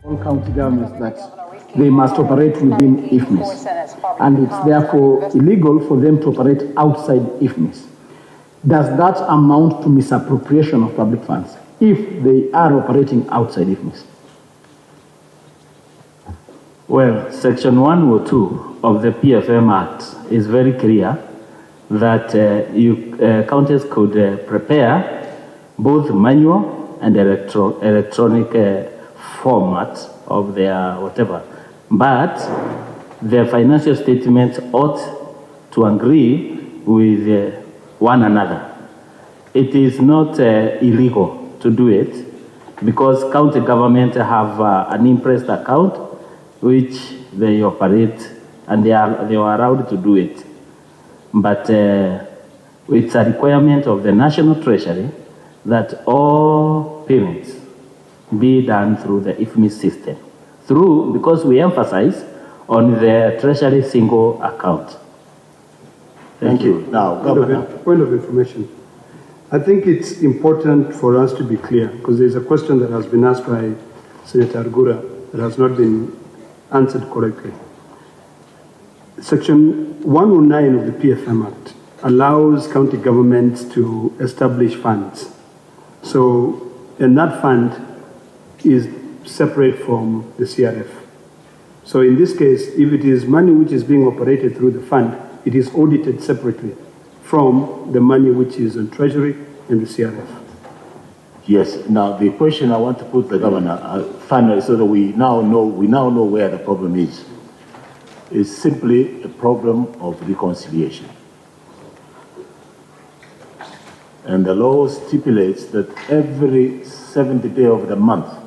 All county governments that they must operate within IFMIS, and it's therefore illegal for them to operate outside IFMIS. Does that amount to misappropriation of public funds if they are operating outside IFMIS? Well, Section 102 of the PFM Act is very clear that counties could prepare both manual and electronic formats of their whatever, but their financial statements ought to agree with one another. It is not illegal to do it because county government have an impressed account which they operate, and they are allowed to do it. But it's a requirement of the National Treasury that all payments be done through the IFMIS system, because we emphasize on the Treasury single account. Thank you. Now, Governor. Point of information. I think it's important for us to be clear, because there's a question that has been asked by Senator Argura that has not been answered correctly. Section 109 of the PFM Act allows county governments to establish funds. So, and that fund is separate from the CRF. So in this case, if it is money which is being operated through the fund, it is audited separately from the money which is in Treasury and the CRF. Yes. Now, the question I want to put to the Governor, finally, so that we now know where the problem is simply a problem of reconciliation. And the law stipulates that every 70th day of the month,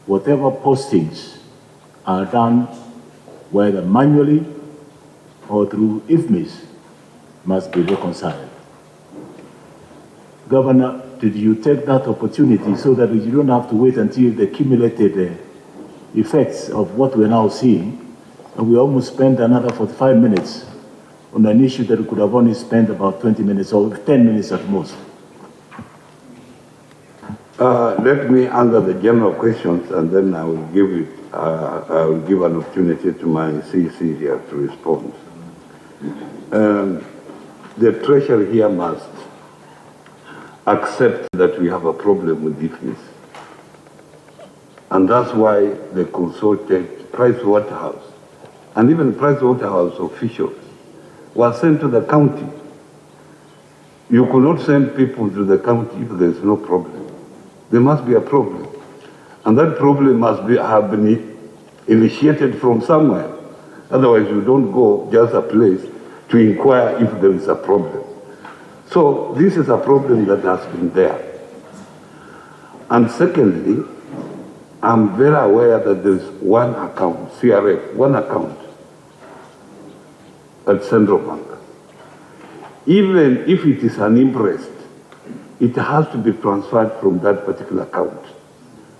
whatever postings are done, whether manually or through IFMIS, must be reconciled. Governor, did you take that opportunity so that you don't have to wait until the cumulative effects of what we're now seeing, and we almost spent another 45 minutes on an issue that we could have only spent about 20 minutes or 10 minutes at most? Let me answer the general questions, and then I will give an opportunity to my CC here to respond. The Treasury here must accept that we have a problem with IFMIS. And that's why they consulted Pricewaterhouse. And even Pricewaterhouse officials were sent to the county. You could not send people to the county if there is no problem. There must be a problem. And that problem must have been initiated from somewhere. Otherwise, you don't go just a place to inquire if there is a problem. So this is a problem that has been there. And secondly, I'm very aware that there is one account, CRF, one account at Central Bank. Even if it is an interest, it has to be transferred from that particular account,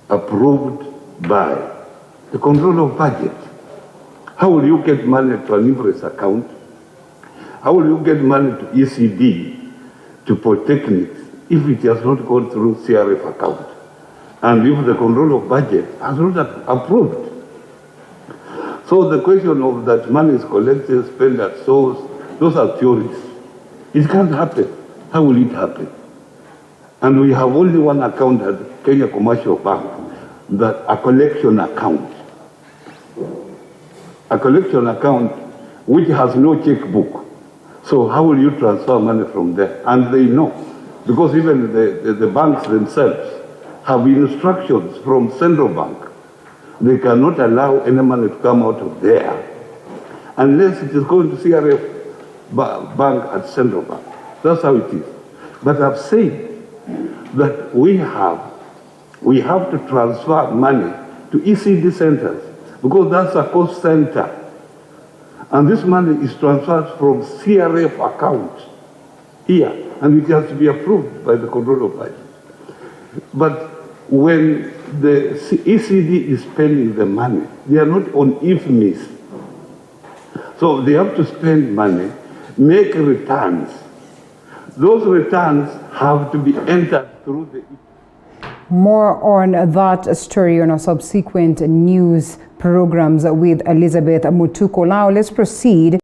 approved by the control of budget. How will you get money to an interest account? How will you get money to ECD, to Polytechnics, if it has not gone through CRF account? And if the control of budget has not approved. So the question of that money is collected, spent at source, those are theories. It can't happen. How will it happen? And we have only one account at Kenya Commercial Bank, that a collection account. A collection account which has no checkbook. So how will you transfer money from there? And they know, because even the banks themselves have instructions from Central Bank. They cannot allow any money to come out of there unless it is going to CRF bank at Central Bank. That's how it is. But I've said that we have to transfer money to ECD centers because that's a cost center. And this money is transferred from CRF account here, and it has to be approved by the control of budget. But when the ECD is spending the money, they are not on IFMIS. So they have to spend money, make returns. Those returns have to be entered through the IFMIS. More on that story on our subsequent news programs with Elizabeth Mutuko. Now let's proceed